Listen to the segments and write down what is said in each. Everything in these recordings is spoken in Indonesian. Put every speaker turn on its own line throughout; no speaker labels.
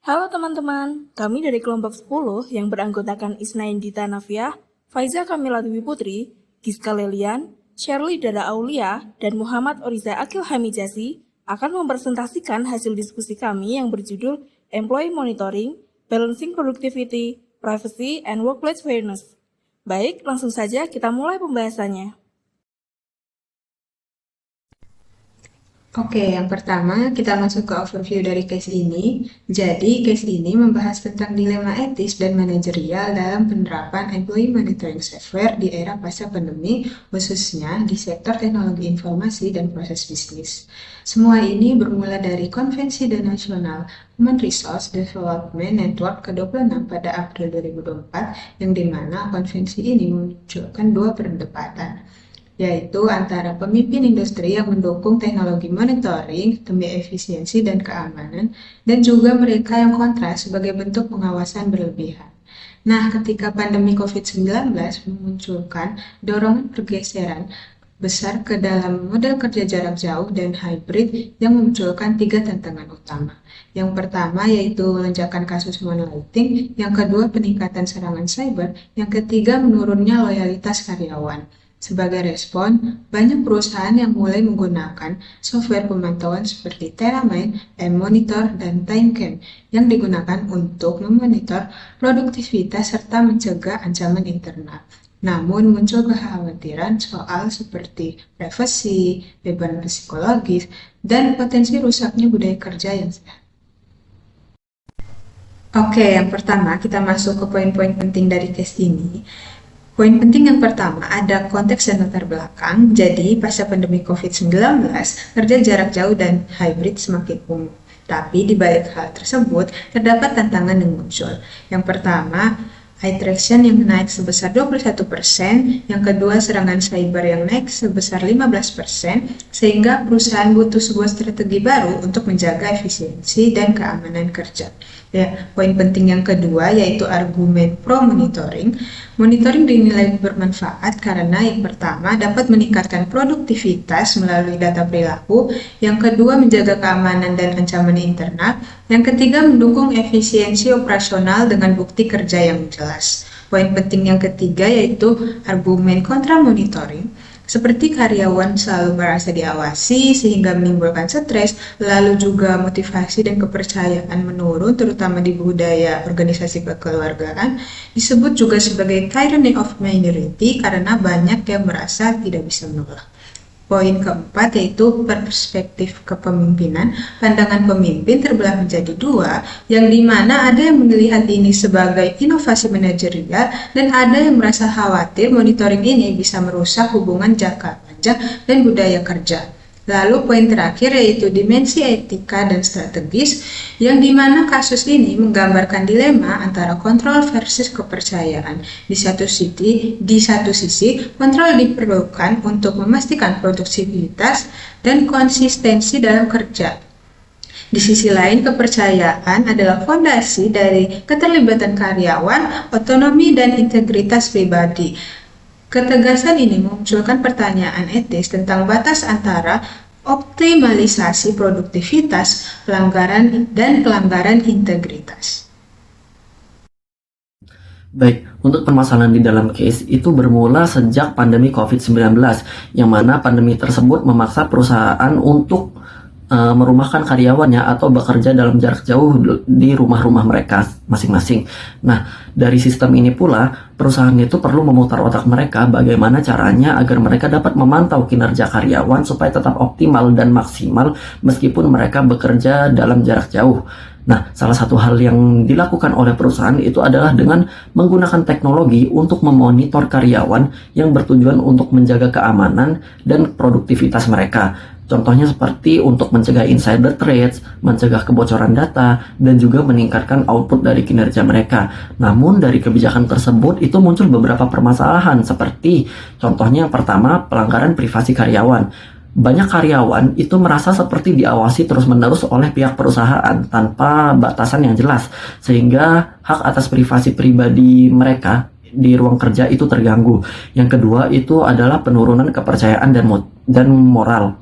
Halo teman-teman, kami dari kelompok 10 yang beranggotakan Isnain Dita Nafiah, Faiza Kamila Dwi Putri, Giska Lelian, Shirley Dada Aulia, dan Muhammad Oriza Akil Hamijasi akan mempresentasikan hasil diskusi kami yang berjudul Employee Monitoring, Balancing Productivity, Privacy, and Workplace Fairness. Baik, langsung saja kita mulai pembahasannya.
Oke, yang pertama kita masuk ke overview dari case ini. Jadi, case ini membahas tentang dilema etis dan manajerial dalam penerapan employee monitoring software di era pasca pandemi, khususnya di sektor teknologi informasi dan proses bisnis. Semua ini bermula dari Konvensi dan Nasional Human Resource Development Network ke-26 pada April 2024, yang dimana konvensi ini memunculkan dua perdebatan, yaitu antara pemimpin industri yang mendukung teknologi monitoring demi efisiensi dan keamanan, dan juga mereka yang kontra sebagai bentuk pengawasan berlebihan. Nah, ketika pandemi COVID-19 memunculkan dorongan pergeseran besar ke dalam model kerja jarak jauh dan hybrid yang memunculkan tiga tantangan utama. Yang pertama yaitu lonjakan kasus moonlighting, yang kedua peningkatan serangan cyber, yang ketiga menurunnya loyalitas karyawan. Sebagai respon, banyak perusahaan yang mulai menggunakan software pemantauan seperti Tenamine, M-Monitor, dan TimeCam yang digunakan untuk memonitor produktivitas serta mencegah ancaman internal. Namun muncul kekhawatiran soal seperti privasi, beban psikologis, dan potensi rusaknya budaya kerja yang sehat. Oke, yang pertama kita masuk ke poin-poin penting dari case ini. Poin penting yang pertama, ada konteks dan latar belakang. Jadi, pasca pandemi COVID-19, kerja jarak jauh dan hybrid semakin umum. Tapi, di balik hal tersebut, terdapat tantangan yang muncul. Yang pertama, attrition yang naik sebesar 21%, yang kedua serangan cyber yang naik sebesar 15%, sehingga perusahaan butuh sebuah strategi baru untuk menjaga efisiensi dan keamanan kerja. Ya, poin penting yang kedua yaitu argumen pro monitoring. Monitoring dinilai bermanfaat karena yang pertama dapat meningkatkan produktivitas melalui data perilaku, yang kedua menjaga keamanan dan ancaman internal, yang ketiga mendukung efisiensi operasional dengan bukti kerja yang jelas. Poin penting yang ketiga yaitu argumen kontra monitoring. Seperti karyawan selalu merasa diawasi sehingga menimbulkan stres, lalu juga motivasi dan kepercayaan menurun terutama di budaya organisasi kekeluargaan, disebut juga sebagai tyranny of minority karena banyak yang merasa tidak bisa menolak. Poin keempat yaitu perspektif kepemimpinan. Pandangan pemimpin terbelah menjadi dua, yang dimana ada yang melihat ini sebagai inovasi manajerial dan ada yang merasa khawatir monitoring ini bisa merusak hubungan jangka panjang dan budaya kerja. Lalu poin terakhir yaitu dimensi etika dan strategis, yang dimana kasus ini menggambarkan dilema antara kontrol versus kepercayaan. Di satu sisi, kontrol diperlukan untuk memastikan produktivitas dan konsistensi dalam kerja. Di sisi lain, kepercayaan adalah fondasi dari keterlibatan karyawan, otonomi, dan integritas pribadi. Ketegasan ini memunculkan pertanyaan etis tentang batas antara optimalisasi produktivitas, pelanggaran integritas.
Baik, untuk permasalahan di dalam case itu bermula sejak pandemi COVID-19, yang mana pandemi tersebut memaksa perusahaan untuk merumahkan karyawannya atau bekerja dalam jarak jauh di rumah-rumah mereka masing-masing. Nah, dari sistem ini pula, perusahaan itu perlu memutar otak mereka bagaimana caranya agar mereka dapat memantau kinerja karyawan supaya tetap optimal dan maksimal meskipun mereka bekerja dalam jarak jauh. Nah, salah satu hal yang dilakukan oleh perusahaan itu adalah dengan menggunakan teknologi untuk memonitor karyawan yang bertujuan untuk menjaga keamanan dan produktivitas mereka. Contohnya seperti untuk mencegah insider threats, mencegah kebocoran data, dan juga meningkatkan output dari kinerja mereka. Namun dari kebijakan tersebut itu muncul beberapa permasalahan seperti contohnya yang pertama pelanggaran privasi karyawan. Banyak karyawan itu merasa seperti diawasi terus-menerus oleh pihak perusahaan tanpa batasan yang jelas, sehingga hak atas privasi pribadi mereka di ruang kerja itu terganggu. Yang kedua itu adalah penurunan kepercayaan dan moral.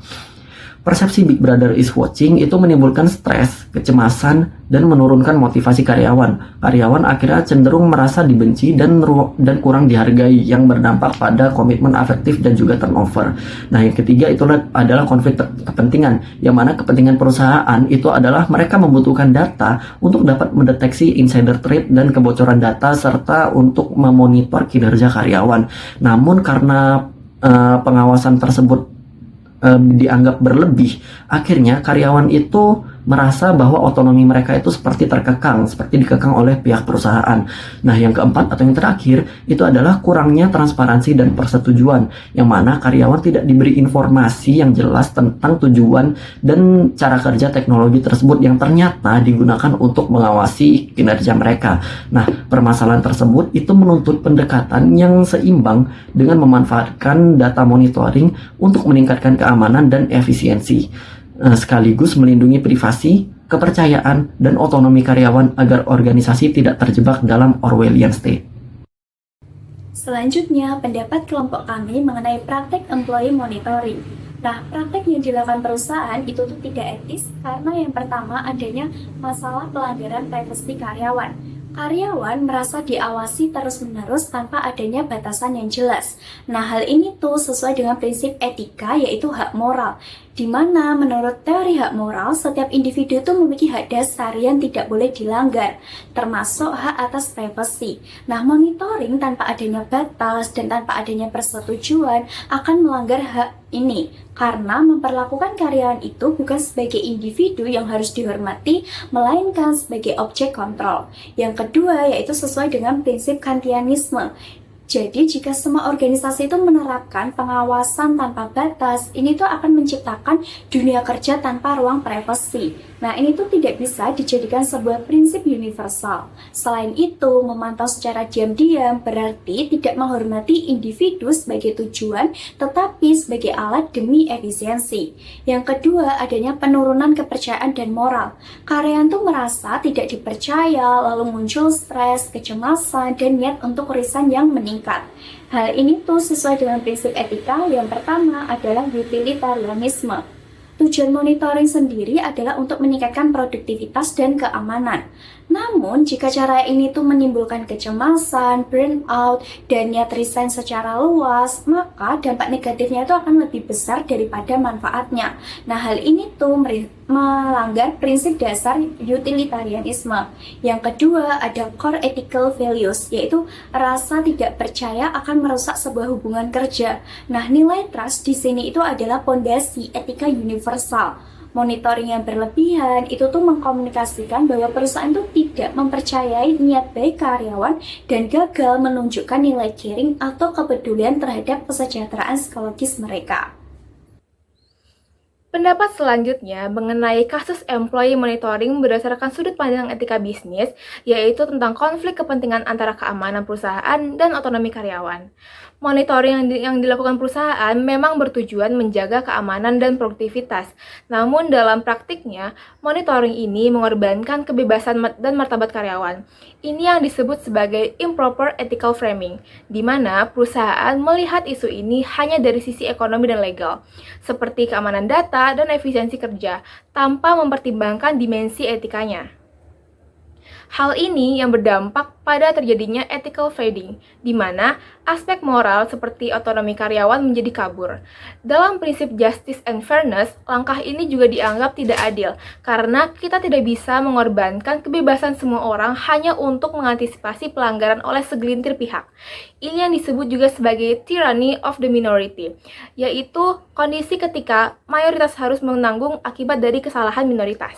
Persepsi Big Brother is watching itu menimbulkan stres, kecemasan, dan menurunkan motivasi karyawan. Karyawan akhirnya cenderung merasa dibenci dan kurang dihargai, yang berdampak pada komitmen afektif dan juga turnover. Nah, yang ketiga itu adalah konflik kepentingan, yang mana kepentingan perusahaan itu adalah mereka membutuhkan data untuk dapat mendeteksi insider trade dan kebocoran data serta untuk memonitor kinerja karyawan. Namun karena pengawasan tersebut dianggap berlebih, akhirnya karyawan itu merasa bahwa otonomi mereka itu seperti dikekang oleh pihak perusahaan. Nah, yang keempat atau yang terakhir itu adalah kurangnya transparansi dan persetujuan, yang mana karyawan tidak diberi informasi yang jelas tentang tujuan dan cara kerja teknologi tersebut yang ternyata digunakan untuk mengawasi kinerja mereka. Nah, permasalahan tersebut itu menuntut pendekatan yang seimbang dengan memanfaatkan data monitoring untuk meningkatkan keamanan dan efisiensi, sekaligus melindungi privasi, kepercayaan, dan otonomi karyawan agar organisasi tidak terjebak dalam Orwellian state.
Selanjutnya, pendapat kelompok kami mengenai praktek employee monitoring. Nah, praktek yang dilakukan perusahaan itu tuh tidak etis karena yang pertama adanya masalah pelanggaran privasi karyawan. Karyawan merasa diawasi terus-menerus tanpa adanya batasan yang jelas. Nah, hal ini tuh sesuai dengan prinsip etika, yaitu hak moral, di mana menurut teori hak moral, setiap individu itu memiliki hak dasar yang tidak boleh dilanggar, termasuk hak atas privasi. Nah, monitoring tanpa adanya batas dan tanpa adanya persetujuan akan melanggar hak ini, karena memperlakukan karyawan itu bukan sebagai individu yang harus dihormati, melainkan sebagai objek kontrol. Yang kedua, yaitu sesuai dengan prinsip Kantianisme. Jadi, jika semua organisasi itu menerapkan pengawasan tanpa batas, ini tuh akan menciptakan dunia kerja tanpa ruang privasi. Nah, ini tuh tidak bisa dijadikan sebuah prinsip universal. Selain itu, memantau secara diam-diam berarti tidak menghormati individu sebagai tujuan, tetapi sebagai alat demi efisiensi. Yang kedua, adanya penurunan kepercayaan dan moral. Karyawan tuh merasa tidak dipercaya, lalu muncul stres, kecemasan, dan niat untuk resign yang meningkat. Hal ini tuh sesuai dengan prinsip etika. Yang pertama adalah utilitarianisme. Tujuan monitoring sendiri adalah untuk meningkatkan produktivitas dan keamanan. Namun, jika cara ini tuh menimbulkan kecemasan, burnout, dan niat resign secara luas, maka dampak negatifnya itu akan lebih besar daripada manfaatnya. Nah, hal ini tuh melanggar prinsip dasar utilitarianisme. Yang kedua, ada core ethical values, yaitu rasa tidak percaya akan merusak sebuah hubungan kerja. Nah, nilai trust di sini itu adalah pondasi etika universal. Monitoring yang berlebihan itu tuh mengkomunikasikan bahwa perusahaan itu tidak mempercayai niat baik karyawan dan gagal menunjukkan nilai caring atau kepedulian terhadap kesejahteraan psikologis mereka.
Pendapat selanjutnya mengenai kasus employee monitoring berdasarkan sudut pandang etika bisnis, yaitu tentang konflik kepentingan antara keamanan perusahaan dan otonomi karyawan. Monitoring yang dilakukan perusahaan memang bertujuan menjaga keamanan dan produktivitas. Namun dalam praktiknya, monitoring ini mengorbankan kebebasan dan martabat karyawan. Ini yang disebut sebagai improper ethical framing, di mana perusahaan melihat isu ini hanya dari sisi ekonomi dan legal, seperti keamanan data dan efisiensi kerja, tanpa mempertimbangkan dimensi etikanya. Hal ini yang berdampak pada terjadinya ethical fading, di mana aspek moral seperti otonomi karyawan menjadi kabur. Dalam prinsip justice and fairness, langkah ini juga dianggap tidak adil, karena kita tidak bisa mengorbankan kebebasan semua orang hanya untuk mengantisipasi pelanggaran oleh segelintir pihak. Ini yang disebut juga sebagai tyranny of the minority, yaitu kondisi ketika mayoritas harus menanggung akibat dari kesalahan minoritas.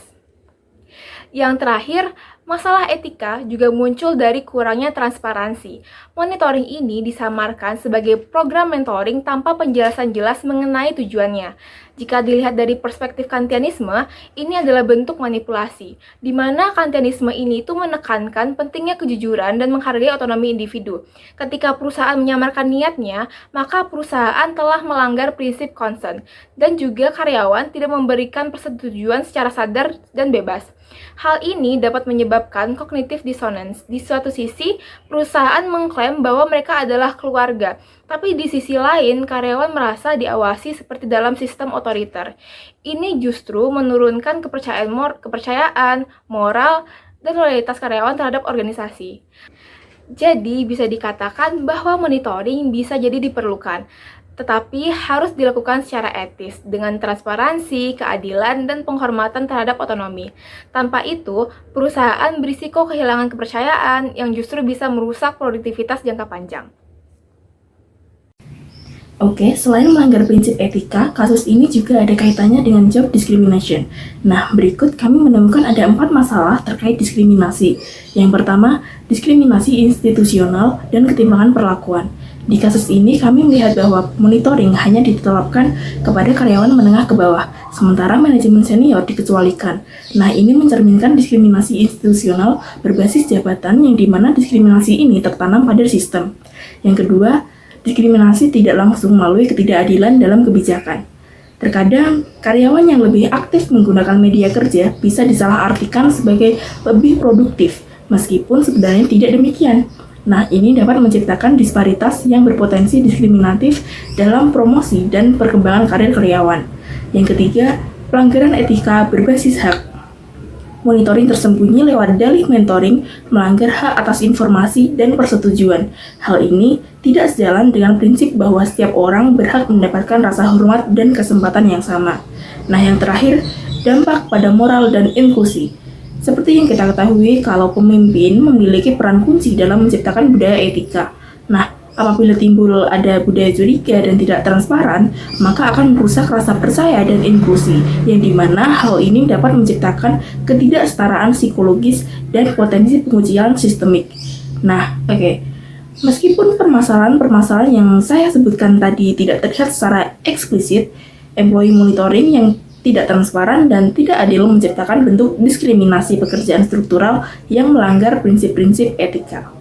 Yang terakhir, masalah etika juga muncul dari kurangnya transparansi. Monitoring ini disamarkan sebagai program mentoring tanpa penjelasan jelas mengenai tujuannya. Jika dilihat dari perspektif Kantianisme, ini adalah bentuk manipulasi, di mana Kantianisme ini itu menekankan pentingnya kejujuran dan menghargai otonomi individu. Ketika perusahaan menyamarkan niatnya, maka perusahaan telah melanggar prinsip consent, dan juga karyawan tidak memberikan persetujuan secara sadar dan bebas. Hal ini dapat menyebabkan menyebabkan cognitive dissonance. Di suatu sisi, perusahaan mengklaim bahwa mereka adalah keluarga, tapi di sisi lain, karyawan merasa diawasi seperti dalam sistem otoriter. Ini justru menurunkan kepercayaan, moral, dan loyalitas karyawan terhadap organisasi. Jadi, bisa dikatakan bahwa monitoring bisa jadi diperlukan, tetapi harus dilakukan secara etis, dengan transparansi, keadilan, dan penghormatan terhadap otonomi. Tanpa itu, perusahaan berisiko kehilangan kepercayaan yang justru bisa merusak produktivitas jangka panjang.
Oke, selain melanggar prinsip etika, kasus ini juga ada kaitannya dengan job discrimination. Nah, berikut kami menemukan ada 4 masalah terkait diskriminasi. Yang pertama, diskriminasi institusional dan ketimpangan perlakuan. Di kasus ini, kami melihat bahwa monitoring hanya ditetapkan kepada karyawan menengah ke bawah, sementara manajemen senior dikecualikan. Nah, ini mencerminkan diskriminasi institusional berbasis jabatan yang dimana diskriminasi ini tertanam pada sistem. Yang kedua, diskriminasi tidak langsung melalui ketidakadilan dalam kebijakan. Terkadang, karyawan yang lebih aktif menggunakan media kerja bisa disalahartikan sebagai lebih produktif, meskipun sebenarnya tidak demikian. Nah, ini dapat menciptakan disparitas yang berpotensi diskriminatif dalam promosi dan perkembangan karir karyawan. Yang ketiga, pelanggaran etika berbasis hak. Monitoring tersembunyi lewat dalih mentoring melanggar hak atas informasi dan persetujuan. Hal ini tidak sejalan dengan prinsip bahwa setiap orang berhak mendapatkan rasa hormat dan kesempatan yang sama. Nah, yang terakhir, dampak pada moral dan inklusi. Seperti yang kita ketahui, kalau pemimpin memiliki peran kunci dalam menciptakan budaya etika. Nah, apabila timbul ada budaya curiga dan tidak transparan, maka akan merusak rasa percaya dan inklusi, yang dimana hal ini dapat menciptakan ketidaksetaraan psikologis dan potensi pengucilan sistemik. Nah, meskipun permasalahan-permasalahan yang saya sebutkan tadi tidak terlihat secara eksplisit, employee monitoring yang tidak transparan dan tidak adil menciptakan bentuk diskriminasi pekerjaan struktural yang melanggar prinsip-prinsip etika.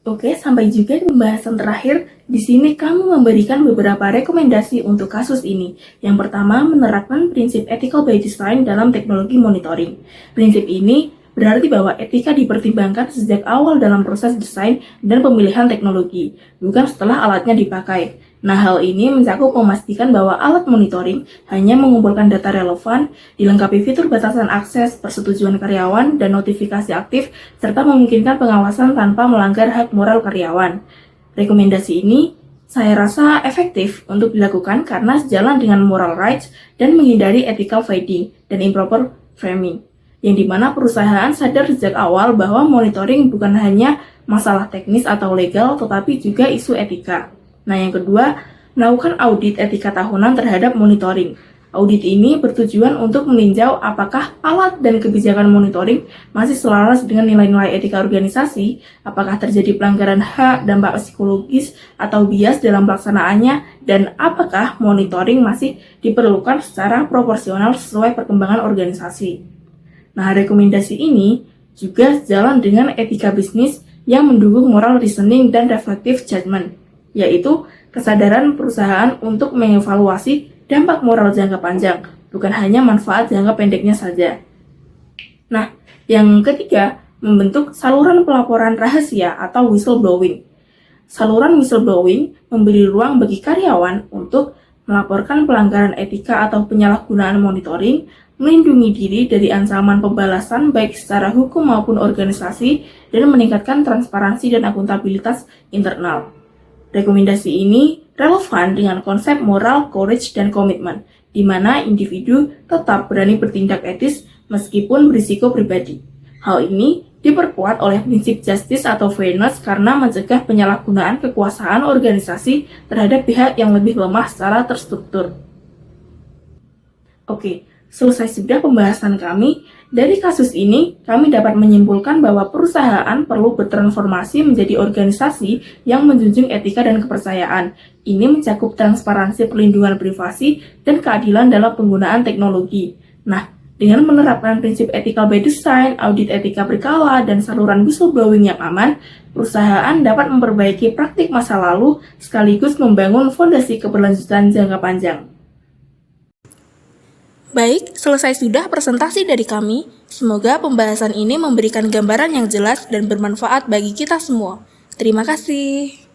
Oke, sampai juga di pembahasan terakhir. Di sini kami memberikan beberapa rekomendasi untuk kasus ini. Yang pertama, menerapkan prinsip ethical by design dalam teknologi monitoring. Prinsip ini berarti bahwa etika dipertimbangkan sejak awal dalam proses desain dan pemilihan teknologi, bukan setelah alatnya dipakai. Nah, hal ini mencakup memastikan bahwa alat monitoring hanya mengumpulkan data relevan, dilengkapi fitur batasan akses, persetujuan karyawan, dan notifikasi aktif, serta memungkinkan pengawasan tanpa melanggar hak moral karyawan. Rekomendasi ini saya rasa efektif untuk dilakukan karena sejalan dengan moral rights dan menghindari ethical fading dan improper framing, yang dimana perusahaan sadar sejak awal bahwa monitoring bukan hanya masalah teknis atau legal, tetapi juga isu etika. Nah, yang kedua, melakukan audit etika tahunan terhadap monitoring. Audit ini bertujuan untuk meninjau apakah alat dan kebijakan monitoring masih selaras dengan nilai-nilai etika organisasi, apakah terjadi pelanggaran hak, dampak psikologis, atau bias dalam pelaksanaannya, dan apakah monitoring masih diperlukan secara proporsional sesuai perkembangan organisasi. Nah, rekomendasi ini juga sejalan dengan etika bisnis yang mendukung moral reasoning dan reflective judgment, yaitu kesadaran perusahaan untuk mengevaluasi dampak moral jangka panjang, bukan hanya manfaat jangka pendeknya saja. Nah, yang ketiga, membentuk saluran pelaporan rahasia atau whistleblowing. Saluran whistleblowing memberi ruang bagi karyawan untuk melaporkan pelanggaran etika atau penyalahgunaan monitoring, melindungi diri dari ancaman pembalasan baik secara hukum maupun organisasi, dan meningkatkan transparansi dan akuntabilitas internal. Rekomendasi ini relevan dengan konsep moral, courage, dan komitmen, di mana individu tetap berani bertindak etis meskipun berisiko pribadi. Hal ini diperkuat oleh prinsip justice atau fairness karena mencegah penyalahgunaan kekuasaan organisasi terhadap pihak yang lebih lemah secara terstruktur. Oke, selesai sudah pembahasan kami. Dari kasus ini, kami dapat menyimpulkan bahwa perusahaan perlu bertransformasi menjadi organisasi yang menjunjung etika dan kepercayaan. Ini mencakup transparansi, perlindungan privasi, dan keadilan dalam penggunaan teknologi. Nah, dengan menerapkan prinsip ethical by design, audit etika berkala, dan saluran whistleblowing yang aman, perusahaan dapat memperbaiki praktik masa lalu sekaligus membangun fondasi keberlanjutan jangka panjang. Baik, selesai sudah presentasi dari kami. Semoga pembahasan ini memberikan gambaran yang jelas dan bermanfaat bagi kita semua. Terima kasih.